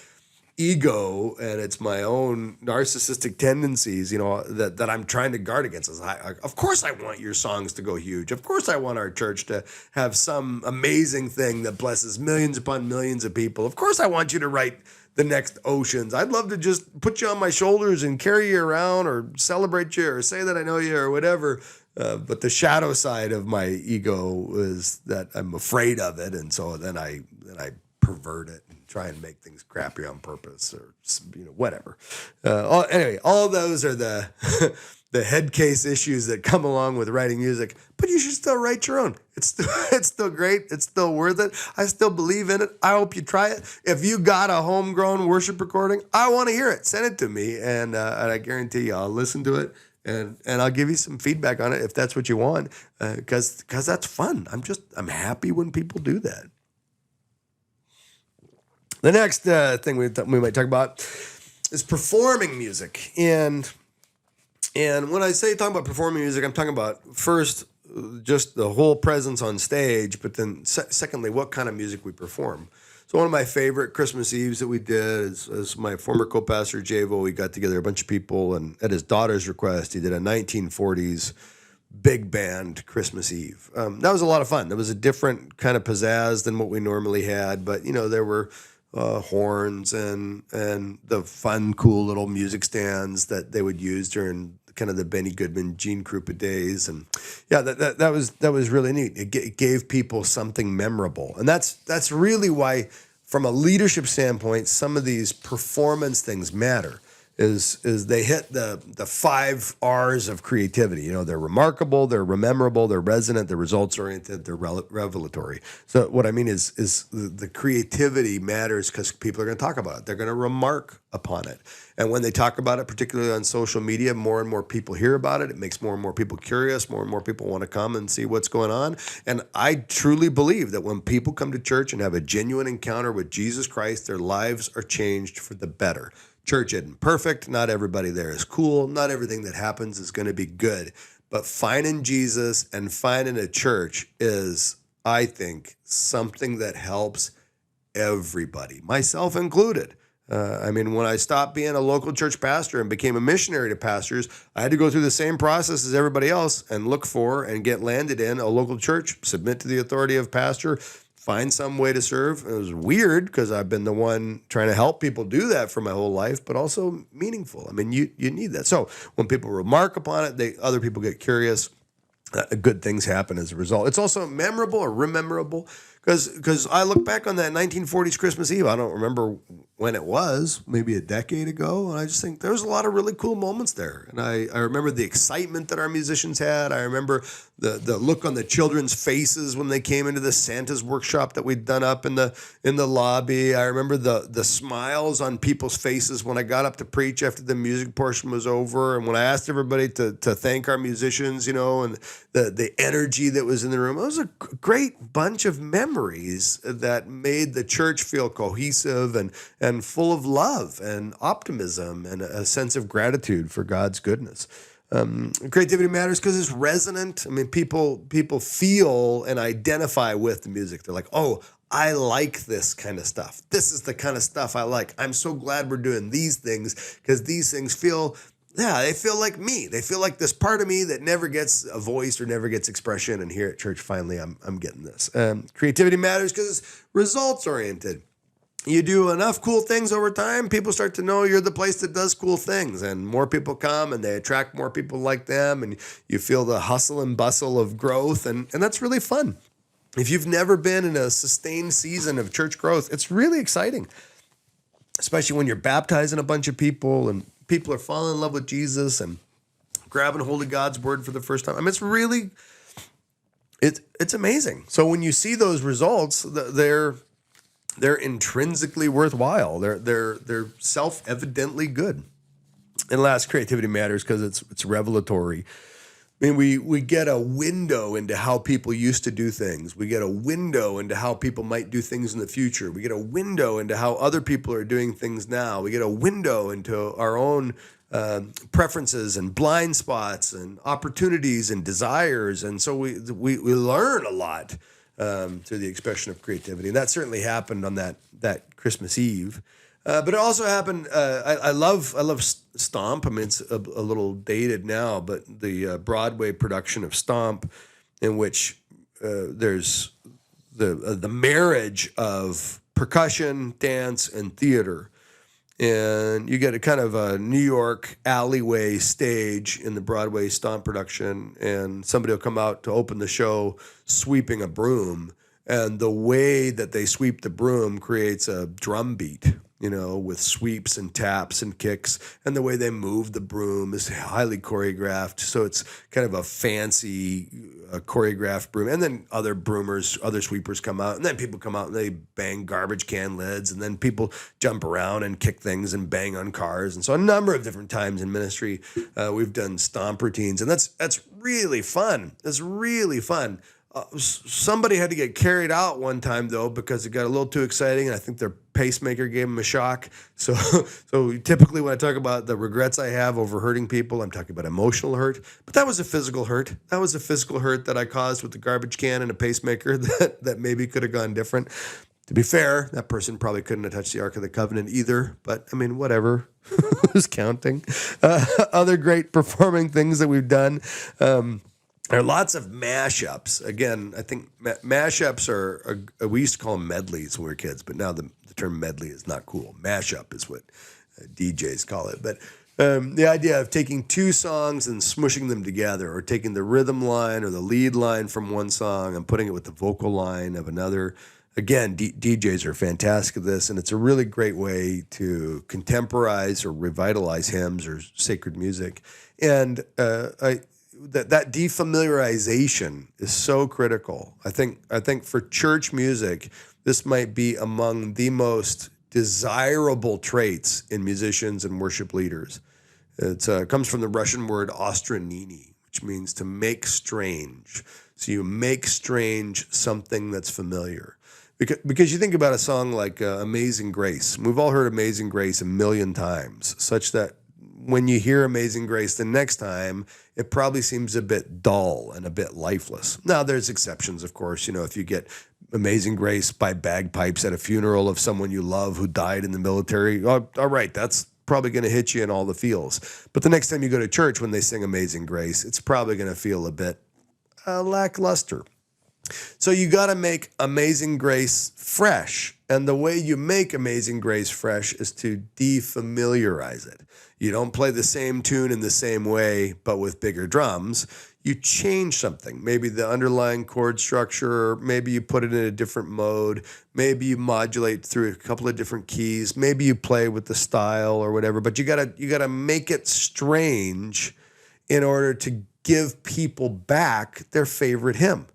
ego and it's my own narcissistic tendencies, that I'm trying to guard against. Of course I want your songs to go huge. Of course I want our church to have some amazing thing that blesses millions upon millions of people. Of course I want you to write the next Oceans. I'd love to just put you on my shoulders and carry you around or celebrate you or say that I know you or whatever. But the shadow side of my ego is that I'm afraid of it. And so then I pervert it and try and make things crappy on purpose or, whatever. Anyway, all those are the the head case issues that come along with writing music, but you should still write your own. It's still great. It's still worth it. I still believe in it. I hope you try it. If you got a homegrown worship recording, I want to hear it. Send it to me, and I guarantee you I'll listen to it. And I'll give you some feedback on it if that's what you want, because that's fun. I'm happy when people do that. The next thing we might talk about is performing music, and when I say talking about performing music, I'm talking about first just the whole presence on stage, but then secondly, what kind of music we perform. So one of my favorite Christmas Eves that we did is my former co-pastor, Javo. We got together a bunch of people, and at his daughter's request, he did a 1940s big band Christmas Eve. That was a lot of fun. It was a different kind of pizzazz than what we normally had, but, there were horns and the fun, cool little music stands that they would use during kind of the Benny Goodman, Gene Krupa days. And yeah, that was really neat. It gave people something memorable. And that's really why, from a leadership standpoint, some of these performance things matter. Is they hit the 5 R's of creativity. They're remarkable, they're rememberable, they're resonant, they're results-oriented, they're revelatory. So what I mean is the creativity matters because people are going to talk about it. They're going to remark upon it. And when they talk about it, particularly on social media, more and more people hear about it. It makes more and more people curious. More and more people want to come and see what's going on. And I truly believe that when people come to church and have a genuine encounter with Jesus Christ, their lives are changed for the better. Church isn't perfect. Not everybody there is cool. Not everything that happens is going to be good. But finding Jesus and finding a church is, I think, something that helps everybody, myself included. When I stopped being a local church pastor and became a missionary to pastors, I had to go through the same process as everybody else and look for and get landed in a local church, submit to the authority of pastor, find some way to serve. It was weird because I've been the one trying to help people do that for my whole life, but also meaningful. You need that. So when people remark upon it, other people get curious. Good things happen as a result. It's also memorable or rememberable because I look back on that 1940s Christmas Eve. I don't remember when it was, maybe a decade ago, and I just think there was a lot of really cool moments there. And I remember the excitement that our musicians had. I remember the look on the children's faces when they came into the Santa's workshop that we'd done up in the lobby. I remember the smiles on people's faces when I got up to preach after the music portion was over, and when I asked everybody to thank our musicians, and the energy that was in the room. It was a great bunch of memories. memories that made the church feel cohesive and full of love and optimism and a sense of gratitude for God's goodness. Creativity matters because it's resonant. I mean, people feel and identify with the music. They're like, oh, I like this kind of stuff. This is the kind of stuff I like. I'm so glad we're doing these things because these things they feel like me. They feel like this part of me that never gets a voice or never gets expression. And here at church, finally, I'm getting this. Creativity matters because it's results oriented. You do enough cool things over time, people start to know you're the place that does cool things, and more people come and they attract more people like them, and you feel the hustle and bustle of growth, and that's really fun. If you've never been in a sustained season of church growth, it's really exciting, especially when you're baptizing a bunch of people and people are falling in love with Jesus and grabbing hold of God's word for the first time. I mean, it's amazing. So when you see those results, they're intrinsically worthwhile. They're self-evidently good. And last, creativity matters because it's revelatory. I mean, we get a window into how people used to do things. We get a window into how people might do things in the future. We get a window into how other people are doing things now. We get a window into our own preferences and blind spots and opportunities and desires. And so we learn a lot through the expression of creativity. And that certainly happened on that Christmas Eve. But it also happened, I love Stomp. I mean, it's a little dated now, but the Broadway production of Stomp, in which there's the marriage of percussion, dance, and theater. And you get a kind of a New York alleyway stage in the Broadway Stomp production, and somebody will come out to open the show sweeping a broom. And the way that they sweep the broom creates a drum beat, with sweeps and taps and kicks. And the way they move the broom is highly choreographed. So it's kind of a fancy choreographed broom. And then other sweepers come out. And then people come out and they bang garbage can lids. And then people jump around and kick things and bang on cars. And so a number of different times in ministry, we've done stomp routines. And that's really fun. That's really fun. Somebody had to get carried out one time, though, because it got a little too exciting, and I think their pacemaker gave them a shock. So typically when I talk about the regrets I have over hurting people, I'm talking about emotional hurt. But that was a physical hurt. That was a physical hurt that I caused with the garbage can and a pacemaker that maybe could have gone different. To be fair, that person probably couldn't have touched the Ark of the Covenant either. But, I mean, whatever. Who's counting? Other great performing things that we've done. There are lots of mashups. Again, I think mashups we used to call them medleys when we were kids, but now the term medley is not cool. Mashup is what DJs call it. But the idea of taking two songs and smushing them together, or taking the rhythm line or the lead line from one song and putting it with the vocal line of another. Again, DJs are fantastic at this, and it's a really great way to contemporize or revitalize hymns or sacred music. And that defamiliarization is so critical. I think for church music, this might be among the most desirable traits in musicians and worship leaders. It comes from the Russian word ostranini, which means to make strange. So you make strange something that's familiar. Because you think about a song like Amazing Grace. We've all heard Amazing Grace a million times, such that when you hear Amazing Grace the next time, it probably seems a bit dull and a bit lifeless. Now, there's exceptions, of course. If you get Amazing Grace by bagpipes at a funeral of someone you love who died in the military, all right, that's probably going to hit you in all the feels. But the next time you go to church when they sing Amazing Grace, it's probably going to feel a bit lackluster. So you got to make Amazing Grace fresh. And the way you make Amazing Grace fresh is to defamiliarize it. You don't play the same tune in the same way, but with bigger drums. You change something. Maybe the underlying chord structure, maybe you put it in a different mode, maybe you modulate through a couple of different keys, maybe you play with the style or whatever, but you gotta make it strange in order to give people back their favorite hymn.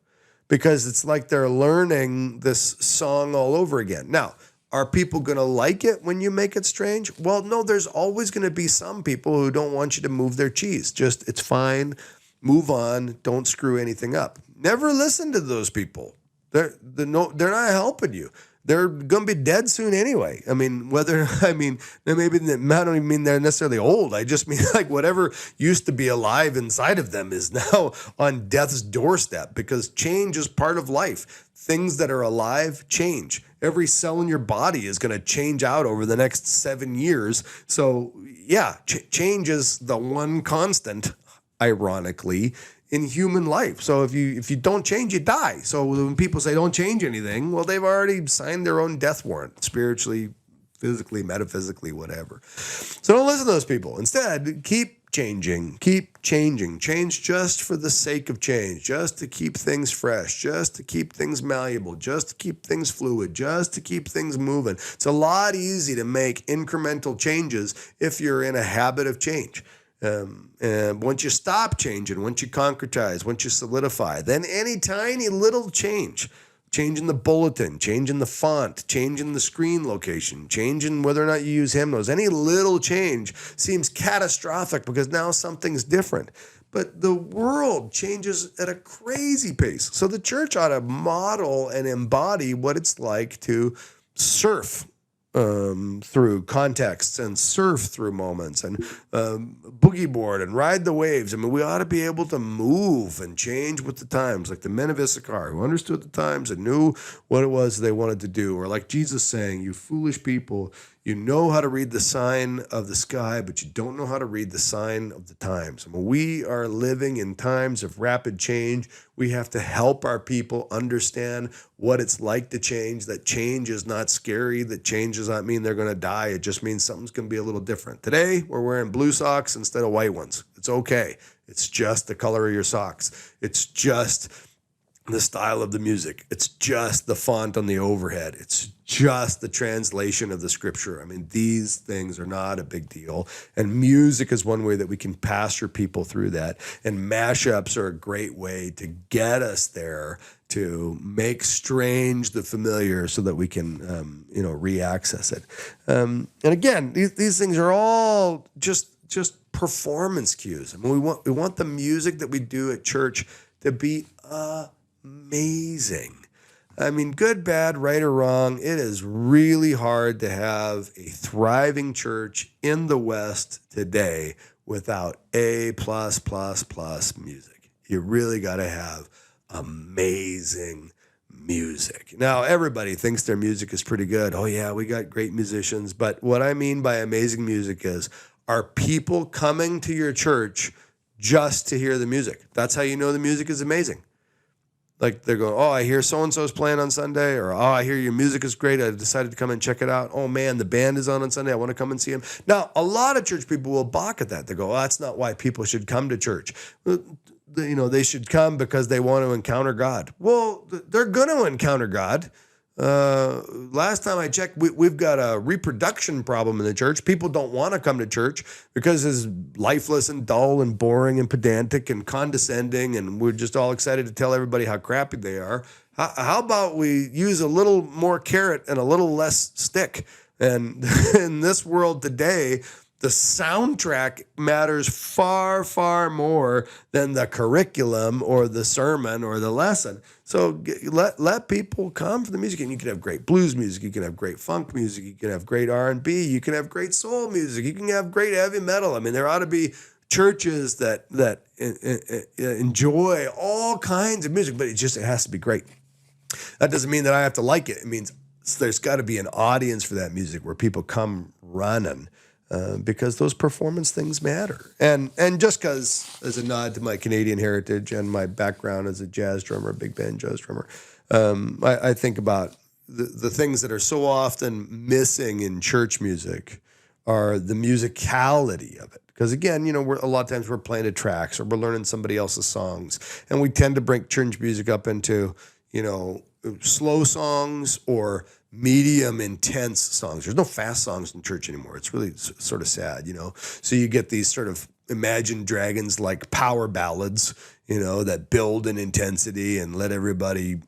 Because it's like they're learning this song all over again. Now, are people going to like it when you make it strange? Well, no, there's always going to be some people who don't want you to move their cheese. Just, it's fine, move on, don't screw anything up. Never listen to those people. They're not helping you. They're going to be dead soon anyway. I mean, I don't even mean they're necessarily old. I just mean like whatever used to be alive inside of them is now on death's doorstep, because change is part of life. Things that are alive change. Every cell in your body is going to change out over the next 7 years. So yeah, change is the one constant, ironically, in human life. So if you don't change, you die. So when people say don't change anything, well, they've already signed their own death warrant, spiritually, physically, metaphysically, whatever. So don't listen to those people. Instead, keep changing. Change just for the sake of change, just to keep things fresh, just to keep things malleable, just to keep things fluid, just to keep things moving. It's a lot easier to make incremental changes if you're in a habit of change. And once you stop changing, once you concretize, once you solidify, then any tiny little change in the bulletin, change in the font, change in the screen location, change in whether or not you use hymnals, any little change seems catastrophic because now something's different. But the world changes at a crazy pace. So the church ought to model and embody what it's like to surf through contexts and surf through moments and boogie board and ride the waves. I mean, we ought to be able to move and change with the times, like the men of Issachar who understood the times and knew what it was they wanted to do. Or like Jesus saying, you foolish people, you know how to read the sign of the sky, but you don't know how to read the sign of the times. I mean, we are living in times of rapid change. We have to help our people understand what it's like to change, that change is not scary, that change does not mean they're going to die. It just means something's going to be a little different. Today, we're wearing blue socks instead of white ones. It's okay. It's just the color of your socks. It's just the style of the music. It's just the font on the overhead. It's just the translation of the scripture. I mean, these things are not a big deal. And music is one way that we can pastor people through that. And mashups are a great way to get us there, to make strange the familiar so that we can, re-access it. And again, these things are all just performance cues. I mean, we want the music that we do at church to be amazing. I mean, good, bad, right or wrong, it is really hard to have a thriving church in the West today without A++ music. You really got to have amazing music. Now, everybody thinks their music is pretty good. Oh yeah, we got great musicians. But what I mean by amazing music is, are people coming to your church just to hear the music? That's how you know the music is amazing. Like they're going, oh, I hear so-and-so's playing on Sunday, or oh, I hear your music is great. I decided to come and check it out. Oh man, the band is on Sunday. I want to come and see him. Now, a lot of church people will balk at that. They go, oh, that's not why people should come to church. They should come because they want to encounter God. Well, they're going to encounter God. Last time I checked, we've got a reproduction problem in the church. People don't want to come to church because it's lifeless and dull and boring and pedantic and condescending, and we're just all excited to tell everybody how crappy they are. How about we use a little more carrot and a little less stick? And in this world today, the soundtrack matters far, far more than the curriculum or the sermon or the lesson. So let people come for the music. And you can have great blues music. You can have great funk music. You can have great R&B. You can have great soul music. You can have great heavy metal. I mean, there ought to be churches that enjoy all kinds of music, but it has to be great. That doesn't mean that I have to like it. It means there's got to be an audience for that music where people come running. Because those performance things matter. And just because, as a nod to my Canadian heritage and my background as a jazz drummer, big band jazz drummer, I think about the things that are so often missing in church music are the musicality of it. Because again, a lot of times we're playing to tracks or we're learning somebody else's songs, and we tend to break church music up into, slow songs or medium intense songs. There's no fast songs in church anymore. It's really sort of sad, So you get these sort of Imagine Dragons like power ballads, that build in intensity and let everybody,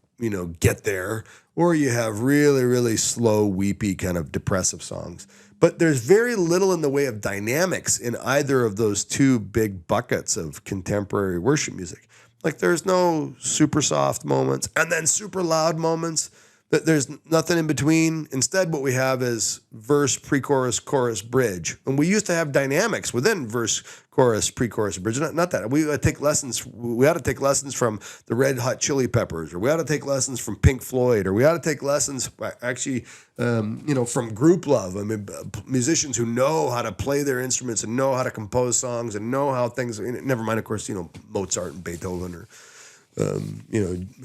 get there. Or you have really, really slow, weepy kind of depressive songs. But there's very little in the way of dynamics in either of those two big buckets of contemporary worship music. Like there's no super soft moments and then super loud moments. That there's nothing in between. Instead, what we have is verse, pre-chorus, chorus, bridge. And we used to have dynamics within verse, chorus, pre-chorus, bridge. Not that. We ought to take lessons. We ought to take lessons from the Red Hot Chili Peppers, or we ought to take lessons from Pink Floyd, or we ought to take lessons actually, from Group Love. I mean, musicians who know how to play their instruments and know how to compose songs and know how things. Never mind, of course, Mozart and Beethoven or.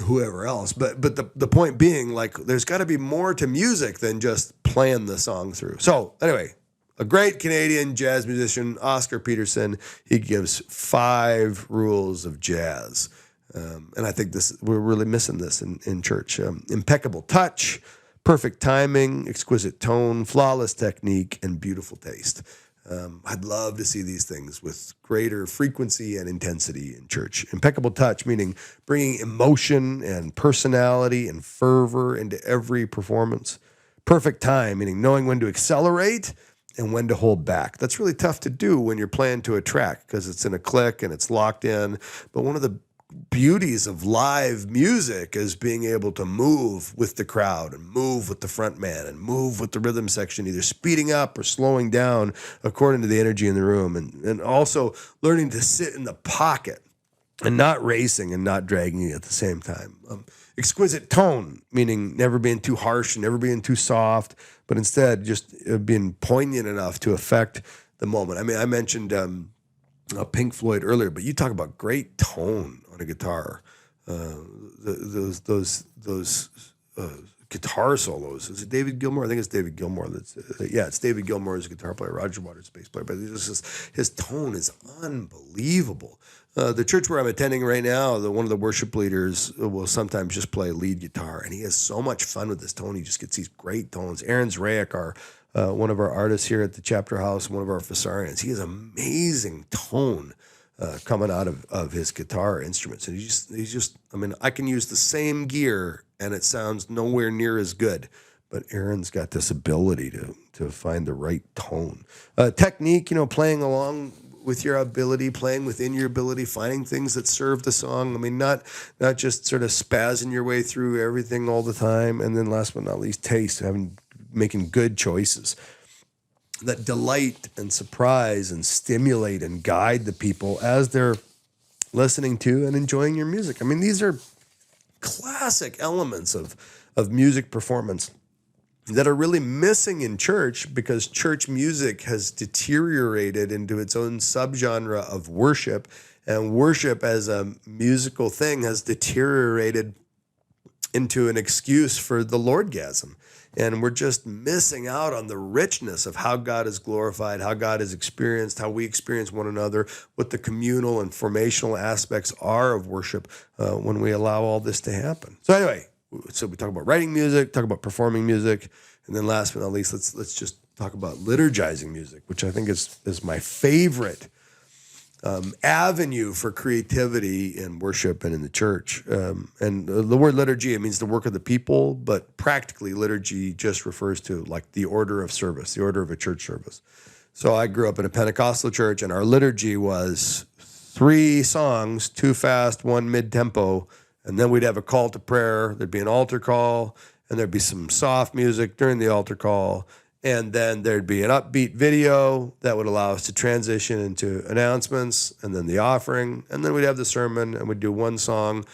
Whoever else. But the point being, like, there's got to be more to music than just playing the song through. So anyway, a great Canadian jazz musician, Oscar Peterson, he gives 5 rules of jazz. And I think we're really missing this in church. Impeccable touch, perfect timing, exquisite tone, flawless technique, and beautiful taste. I'd love to see these things with greater frequency and intensity in church. Impeccable touch, meaning bringing emotion and personality and fervor into every performance. Perfect time, meaning knowing when to accelerate and when to hold back. That's really tough to do when you're playing to a track because it's in a click and it's locked in. But one of the beauties of live music is being able to move with the crowd and move with the front man and move with the rhythm section, either speeding up or slowing down according to the energy in the room, and also learning to sit in the pocket and not racing and not dragging you at the same time. Exquisite tone, meaning never being too harsh and never being too soft, but instead just being poignant enough to affect the moment. I mean, I mentioned Pink Floyd earlier, but you talk about great tone on a guitar. Those guitar solos. Is it David Gilmour? I think it's David Gilmour. It's David Gilmour as a guitar player. Roger Waters, bass player. But his tone is unbelievable. The church where I'm attending right now, one of the worship leaders will sometimes just play lead guitar, and he has so much fun with his tone. He just gets these great tones. Aaron Zrayek, one of our artists here at the Chapter House, one of our Fossarians, he has amazing tone coming out of his guitar instruments. And he's just, I mean, I can use the same gear and it sounds nowhere near as good. But Aaron's got this ability to find the right tone. Technique, playing along with your ability, playing within your ability, finding things that serve the song. I mean, not just sort of spazzing your way through everything all the time. And then last but not least, taste, making good choices that delight and surprise and stimulate and guide the people as they're listening to and enjoying your music. I mean, these are classic elements of music performance that are really missing in church because church music has deteriorated into its own subgenre of worship, and worship as a musical thing has deteriorated into an excuse for the Lordgasm. And we're just missing out on the richness of how God is glorified, how God is experienced, how we experience one another, what the communal and formational aspects are of worship when we allow all this to happen. So anyway, so we talk about writing music, talk about performing music, and then last but not least, let's just talk about liturgizing music, which I think is my favorite avenue for creativity in worship and in the church. And the word liturgy, it means the work of the people, but practically liturgy just refers to like the order of service, the order of a church service. So I grew up in a Pentecostal church, and our liturgy was 3 songs, 2 fast, 1 mid-tempo, and then we'd have a call to prayer. There'd be an altar call, and there'd be some soft music during the altar call. And then there'd be an upbeat video that would allow us to transition into announcements and then the offering. And then we'd have the sermon and we'd do 1 song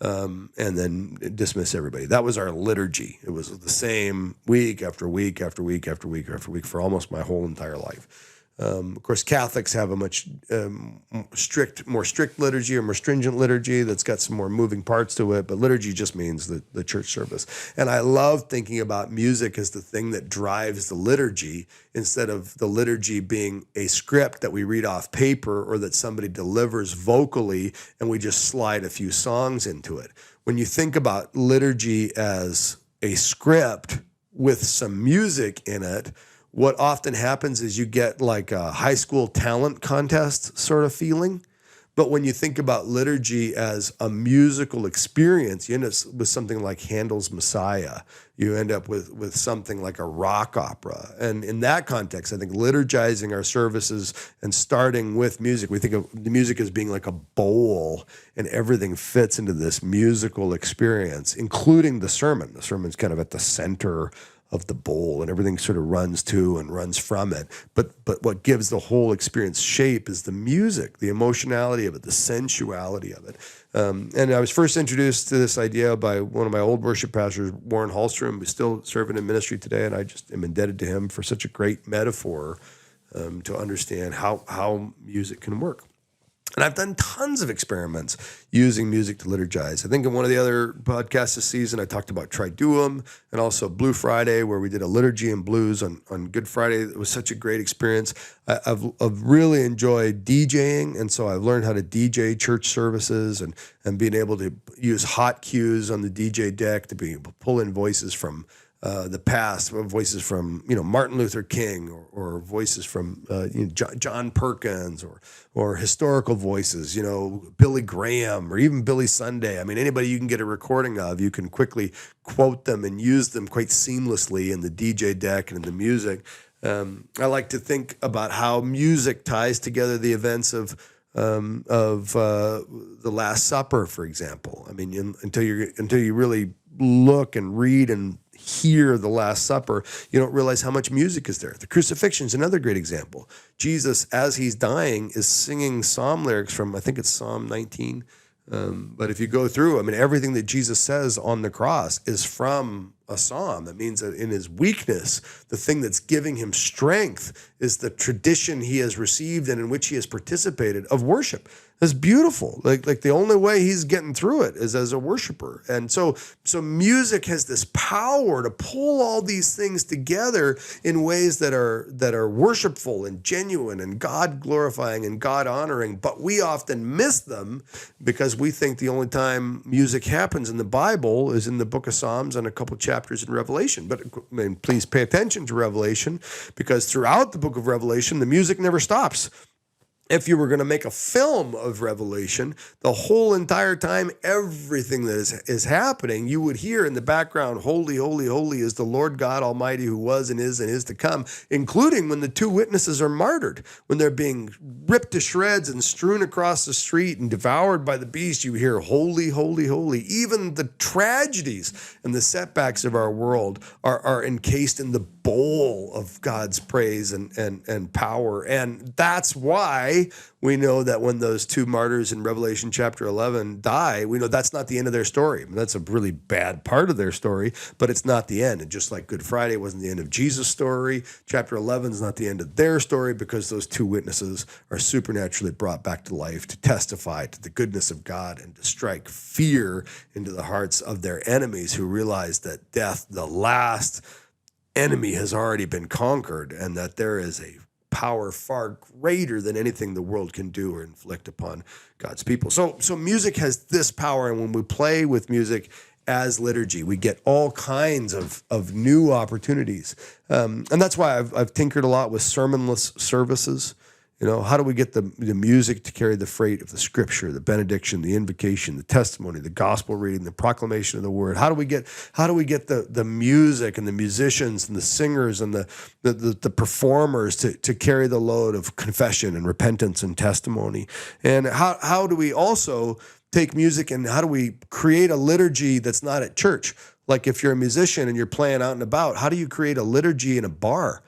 and then dismiss everybody. That was our liturgy. It was the same week after week after week after week after week for almost my whole entire life. Of course, Catholics have a much more strict liturgy or more stringent liturgy that's got some more moving parts to it, but liturgy just means the church service. And I love thinking about music as the thing that drives the liturgy instead of the liturgy being a script that we read off paper or that somebody delivers vocally and we just slide a few songs into it. When you think about liturgy as a script with some music in it, what often happens is you get like a high school talent contest sort of feeling. But when you think about liturgy as a musical experience, you end up with something like Handel's Messiah. You end up with something like a rock opera. And in that context, I think liturgizing our services and starting with music, we think of the music as being like a bowl, and everything fits into this musical experience, including the sermon. The sermon's kind of at the center of the bowl, and everything sort of runs to and runs from it. But what gives the whole experience shape is the music, the emotionality of it, the sensuality of it. And I was first introduced to this idea by one of my old worship pastors, Warren Hallstrom, who's still serving in ministry today, and I just am indebted to him for such a great metaphor to understand how music can work. And I've done tons of experiments using music to liturgize. I think in one of the other podcasts this season, I talked about Triduum and also Blue Friday, where we did a liturgy and blues on Good Friday. It was such a great experience. I've really enjoyed DJing, and so I've learned how to DJ church services and being able to use hot cues on the DJ deck to be able to pull in voices from the past, voices from Martin Luther King, or voices from John Perkins, or historical voices, Billy Graham, or even Billy Sunday. I mean, anybody you can get a recording of, you can quickly quote them and use them quite seamlessly in the DJ deck and in the music. I like to think about how music ties together the events of the Last Supper, for example. I mean, until you really look and read and hear the Last Supper, you don't realize how much music is there. The crucifixion is another great example. Jesus, as he's dying, is singing psalm lyrics from, I think it's Psalm 19. But if you go through, I mean, everything that Jesus says on the cross is from a psalm. That means that in his weakness, the thing that's giving him strength is the tradition he has received and in which he has participated of worship. That's beautiful. Like the only way he's getting through it is as a worshiper. And so music has this power to pull all these things together in ways that are worshipful and genuine and God glorifying and God honoring. But we often miss them because we think the only time music happens in the Bible is in the book of Psalms and a couple chapters in Revelation. But please pay attention to Revelation, because throughout the book of Revelation, the music never stops. If you were going to make a film of Revelation, the whole entire time, everything that is happening, you would hear in the background, holy, holy, holy is the Lord God Almighty, who was and is to come, including when the two witnesses are martyred, when they're being ripped to shreds and strewn across the street and devoured by the beast. You hear holy, holy, holy. Even the tragedies and the setbacks of our world are encased in the bowl of God's praise and power. And that's why we know that when those two martyrs in Revelation chapter 11 die, we know that's not the end of their story. I mean, that's a really bad part of their story, but it's not the end. And just like Good Friday wasn't the end of Jesus' story, chapter 11 is not the end of their story, because those two witnesses are supernaturally brought back to life to testify to the goodness of God and to strike fear into the hearts of their enemies, who realize that death, the last enemy, has already been conquered, and that there is a power far greater than anything the world can do or inflict upon God's people. So music has this power, and when we play with music as liturgy, we get all kinds of new opportunities. And that's why I've tinkered a lot with sermonless services. How do we get the music to carry the freight of the scripture, the benediction, the invocation, the testimony, the gospel reading, the proclamation of the word? How do we get the music and the musicians and the singers and the performers to carry the load of confession and repentance and testimony? And how do we also take music, and how do we create a liturgy that's not at church? Like if you're a musician and you're playing out and about, how do you create a liturgy in a bar?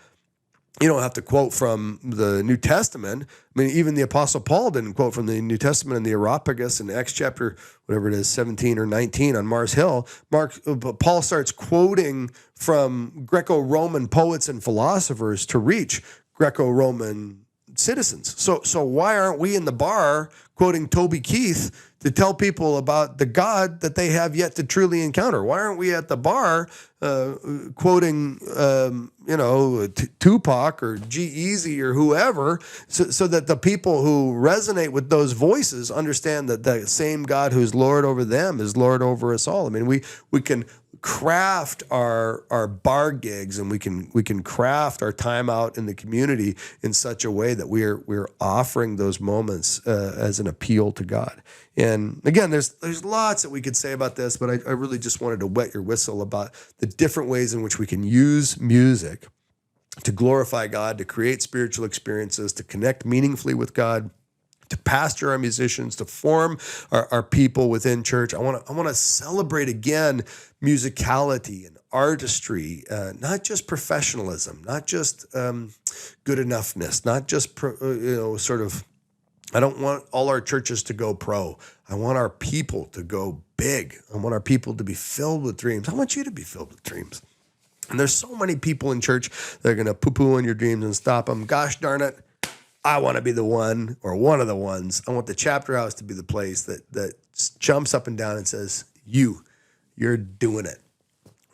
You don't have to quote from the New Testament. I mean, even the Apostle Paul didn't quote from the New Testament in the Areopagus in Acts chapter, whatever it is, 17 or 19 on Mars Hill. Paul starts quoting from Greco-Roman poets and philosophers to reach Greco-Roman citizens. So why aren't we in the bar quoting Toby Keith to tell people about the God that they have yet to truly encounter? Why aren't we at the bar quoting, Tupac or G-Eazy or whoever, so that the people who resonate with those voices understand that the same God who's Lord over them is Lord over us all? I mean, we can craft our bar gigs, and we can craft our time out in the community in such a way that we're offering those moments as an appeal to God. And again, there's lots that we could say about this, but I really just wanted to wet your whistle about the different ways in which we can use music to glorify God, to create spiritual experiences, to connect meaningfully with God, to pastor our musicians, to form our people within church. I want to celebrate again musicality and artistry, not just professionalism, not just good enoughness, not just sort of. I don't want all our churches to go pro. I want our people to go big. I want our people to be filled with dreams. I want you to be filled with dreams. And there's so many people in church that are going to poo-poo on your dreams and stop them. Gosh darn it. I want to be the one or one of the ones. I want the chapter house to be the place that jumps up and down and says, you're doing it.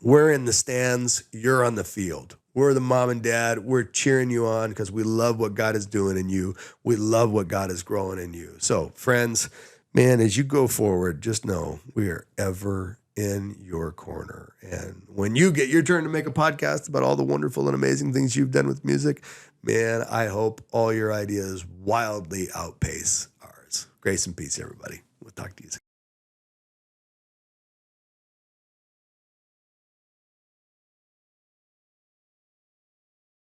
We're in the stands. You're on the field. We're the mom and dad. We're cheering you on because we love what God is doing in you. We love what God is growing in you. So friends, man, as you go forward, just know we are ever in your corner. And when you get your turn to make a podcast about all the wonderful and amazing things you've done with music, man, I hope all your ideas wildly outpace ours. Grace and peace, everybody. We'll talk to you soon.